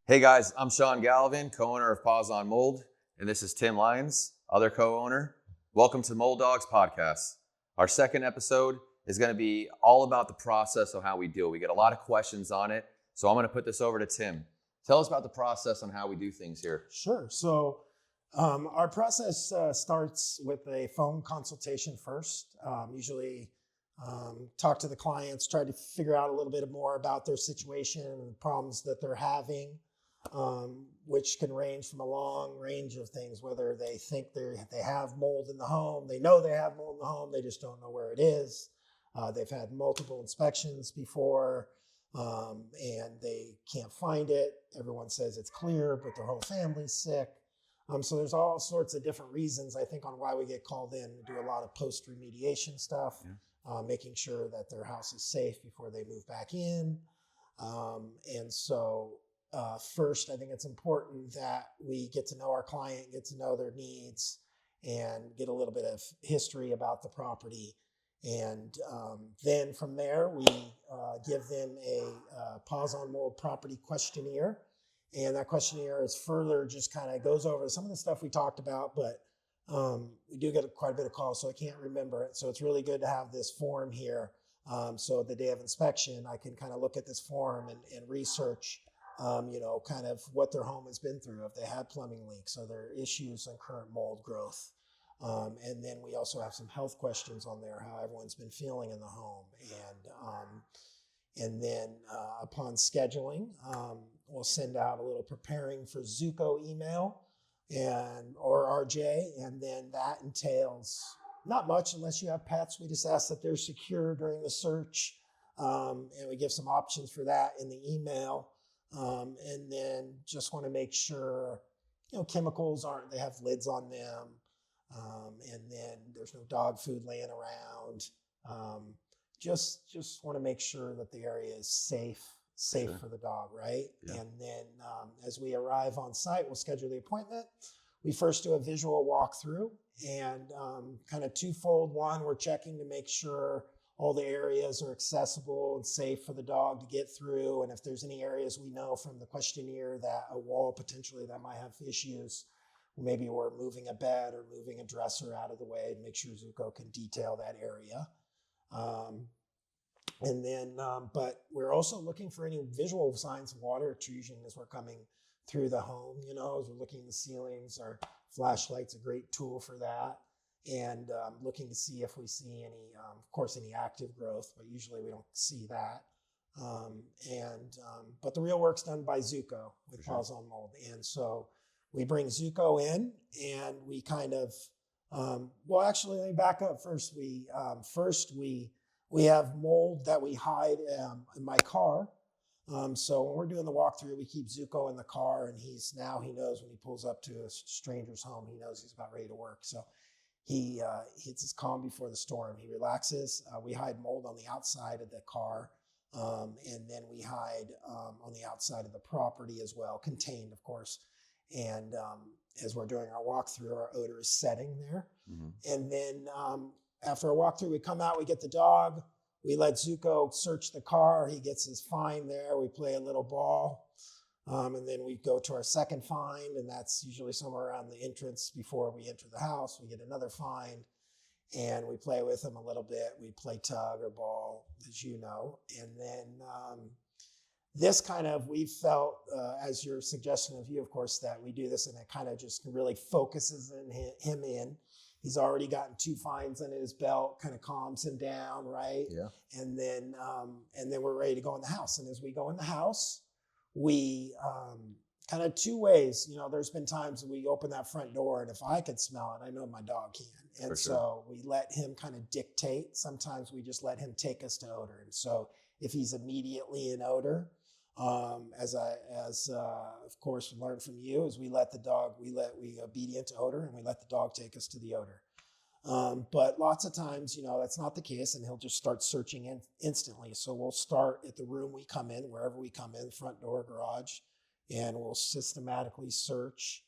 Hey guys, I'm Sean Galvin, co-owner of Paws on Mold, and this is Tim Lyons, other co-owner. Welcome to Mold Dogs Podcast. Our second episode is going to be all about the process of how we do it. We get a lot of questions on it, so I'm going to put this over to Tim. Tell us about the process on how we do things here. Sure. So our process starts with a phone consultation first. Usually talk to the clients, try to figure out a little bit more about their situation and the problems that they're having, which can range from a long range of things, whether they think they have mold in the home, they know they have mold in the home, they just don't know where it is. They've had multiple inspections before. And they can't find it. Everyone says it's clear, but their whole family's sick. So there's all sorts of different reasons, I think, on why we get called in. We do a lot of post-remediation stuff, making sure that their house is safe before they move back in. First, I think it's important that we get to know our client, get to know their needs, and get a little bit of history about the property. And then from there, we give them a Paws on Mold property questionnaire. And that questionnaire is further just kind of goes over some of the stuff we talked about, but we do get quite a bit of calls, so I can't remember it. So it's really good to have this form here. So the day of inspection, I can kind of look at this form and research, kind of what their home has been through, if they had plumbing leaks, or their issues and current mold growth. And then we also have some health questions on there, how everyone's been feeling in the home. And then upon scheduling, we'll send out a little preparing for Zuko email or RJ. And then that entails not much unless you have pets. We just ask that they're secure during the search. And we give some options for that in the email. And then just want to make sure, chemicals they have lids on them. And then there's no dog food laying around. Just want to make sure that the area is safe sure. for the dog, right? Yeah. And then as we arrive on site, we'll schedule the appointment. We first do a visual walkthrough, and kind of twofold. One, we're checking to make sure all the areas are accessible and safe for the dog to get through. And if there's any areas we know from the questionnaire that a wall potentially that might have issues, maybe we're moving a bed or moving a dresser out of the way to make sure Zuko can detail that area. But we're also looking for any visual signs of water intrusion as we're coming through the home, as we're looking at the ceilings. Our flashlight's a great tool for that. And looking to see if we see any, of course, any active growth, but usually we don't see that. But the real work's done by Zuko with Paws on Mold. And so we bring Zuko in, and we kind of, actually, let me back up first. We have mold that we hide in my car. So when we're doing the walkthrough, we keep Zuko in the car, and he knows when he pulls up to a stranger's home, he knows he's about ready to work. So he hits his calm before the storm. He relaxes. We hide mold on the outside of the car, and then we hide on the outside of the property as well, contained, of course. And as we're doing our walkthrough, our odor is setting there. Mm-hmm. And then after our walkthrough, we come out, we get the dog, we let Zuko search the car. He gets his find there. We play a little ball. And then we go to our second find, and that's usually somewhere around the entrance before we enter the house. We get another find, and we play with him a little bit. We play tug or ball, as you know. And then this kind of, we felt, as your suggestion of you, of course, that we do this and it kind of just really focuses him in. He's already gotten 2 fines under his belt, kind of calms him down, right? Yeah. And then we're ready to go in the house. And as we go in the house, we kind of 2 ways. There's been times we open that front door, and if I could smell it, I know my dog can. And so we let him kind of dictate. Sometimes we just let him take us to odor. And so if he's immediately in odor, of course we learned from you, is we obedient to odor, and we let the dog take us to the odor. But lots of times, that's not the case, and he'll just start searching instantly. So we'll start at the room we come in, wherever we come in, front door, garage, and we'll systematically search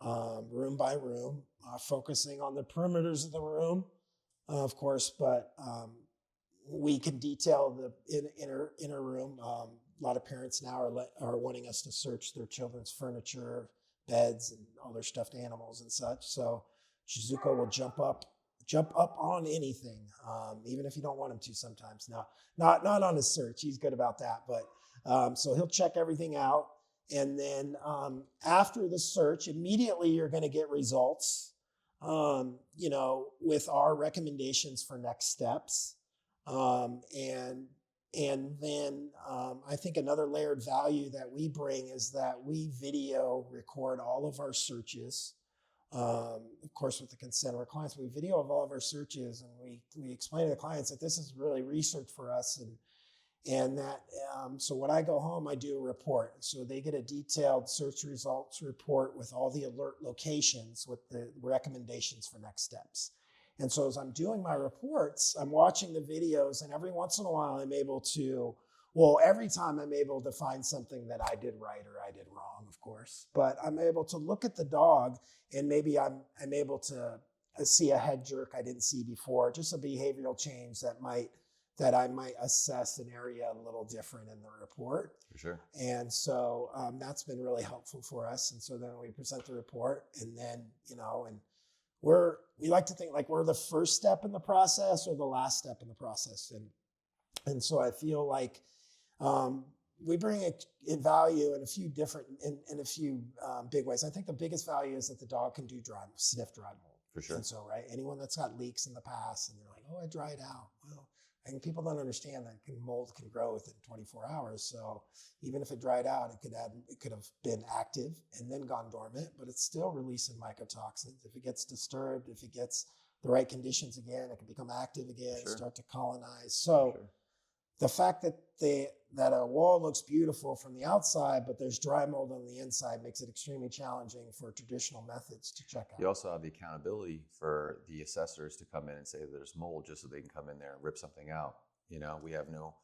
room by room, focusing on the perimeters of the room, of course, but we can detail the inner room. A lot of parents now are wanting us to search their children's furniture, beds, and all their stuffed animals and such. So Shizuko will jump up on anything, even if you don't want him to sometimes. Now, not on his search. He's good about that. But so he'll check everything out. And then after the search, immediately you're going to get results, with our recommendations for next steps. And then I think another layered value that we bring is that we video record all of our searches. Of course, with the consent of our clients, we video of all of our searches, and we explain to the clients that this is really research for us, and that so when I go home, I do a report. So they get a detailed search results report with all the alert locations with the recommendations for next steps. And so as I'm doing my reports, I'm watching the videos, and every once in a while every time I'm able to find something that I did right or I did wrong, of course. But I'm able to look at the dog, and maybe I'm able to see a head jerk I didn't see before, just a behavioral change that I might assess an area a little different in the report. For sure. And so that's been really helpful for us. And so then we present the report, and then, and we like to think like we're the first step in the process or the last step in the process. And so I feel like we bring a value in a few different, in a few big ways. I think the biggest value is that the dog can do sniff dry mold. For sure. And so, right, anyone that's got leaks in the past and they're like, oh, I dried out. Well, and people don't understand that mold can grow within 24 hours. So even if it dried out, it could have been active and then gone dormant, but it's still releasing mycotoxins. If it gets disturbed, if it gets the right conditions again, it can become active again, Sure. start to colonize. So Sure. the fact that a wall looks beautiful from the outside, but there's dry mold on the inside makes it extremely challenging for traditional methods to check out. You also have the accountability for the assessors to come in and say there's mold just so they can come in there and rip something out. We have no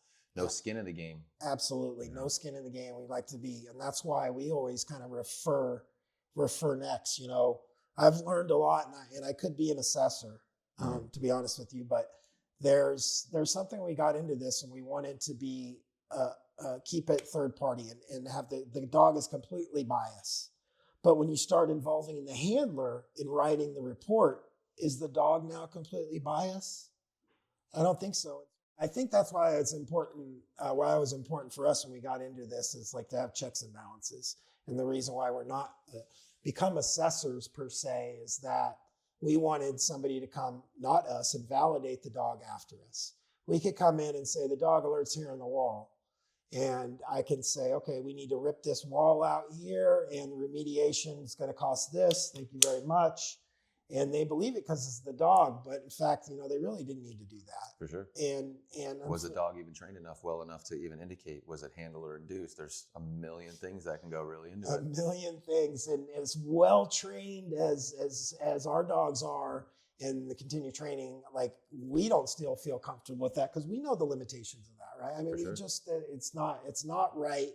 skin in the game. Absolutely. No skin in the game. We like to be, and that's why we always kind of refer next. I've learned a lot, and I could be an assessor, to be honest with you, but there's something we got into this, and we wanted to be keep it third party and have the dog is completely biased. But when you start involving the handler in writing the report, is the dog now completely biased? I don't think so. I think that's why it's important, why it was important for us when we got into this, is like to have checks and balances. And the reason why we're not become assessors per se is that we wanted somebody to come, not us, and validate the dog after us. We could come in and say, the dog alert's here on the wall. And I can say, okay, we need to rip this wall out here, and the remediation is going to cost this. Thank you very much. And they believe it because it's the dog. But in fact, they really didn't need to do that. For sure. And was the dog even trained well enough to even indicate, was it handle or induced? There's a million things that can go really into it. A million things. And as well trained as our dogs are in the continued training, like we don't still feel comfortable with that because we know the limitations of that, right? I mean, it's not right.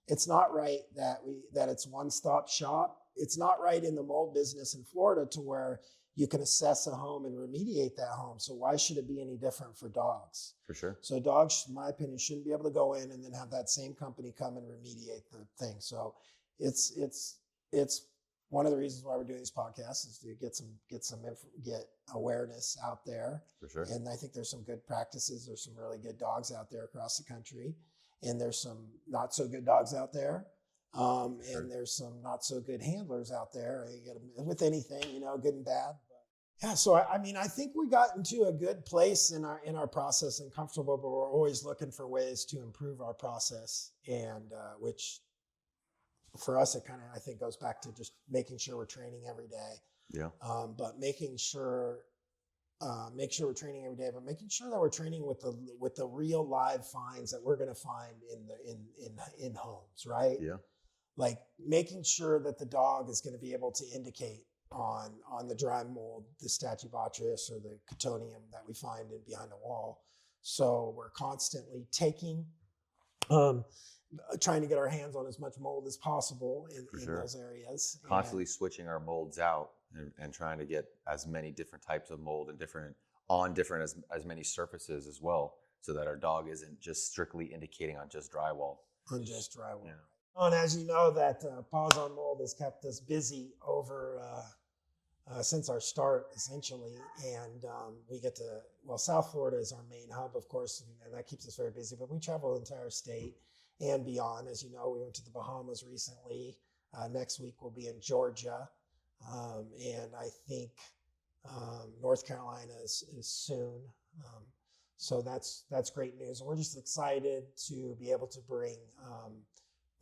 It's not right that it's one-stop shop. It's not right in the mold business in Florida to where you can assess a home and remediate that home. So why should it be any different for dogs? For sure. So dogs, in my opinion, shouldn't be able to go in and then have that same company come and remediate the thing. So it's one of the reasons why we're doing these podcasts is to get awareness out there. For sure. And I think there's some good practices. There's some really good dogs out there across the country, and there's some not so good dogs out there. Sure. And there's some not so good handlers out there. You get them with anything, good and bad. But yeah, so I think we got into a good place in our process and comfortable, but we're always looking for ways to improve our process, and which for us it kind of I think goes back to just making sure we're training every day. Yeah. But making sure we're training every day, but making sure that we're training with the real live finds that we're going to find in homes, right? Yeah. Like making sure that the dog is going to be able to indicate on the dry mold, the statubatris or the cotoneum that we find behind a wall. So we're constantly trying to get our hands on as much mold as possible in those areas. Constantly switching our molds out and trying to get as many different types of mold and as many surfaces as well, so that our dog isn't just strictly indicating on just drywall. unjust drywall. Yeah. And as you know, that Paws on Mold has kept us busy over since our start, essentially. And we get to, well, South Florida is our main hub, of course, and that keeps us very busy. But we travel the entire state and beyond. As you know, we went to the Bahamas recently. Next week we'll be in Georgia. And I think North Carolina is soon. So that's great news. And we're just excited to be able to bring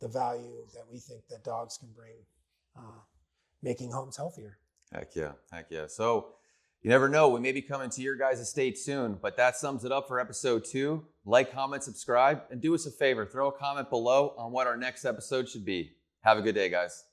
the value that we think that dogs can bring, making homes healthier. Heck yeah. Heck yeah. So you never know. We may be coming to your guys' estate soon, but that sums it up for episode 2. Like, comment, subscribe, and do us a favor. Throw a comment below on what our next episode should be. Have a good day, guys.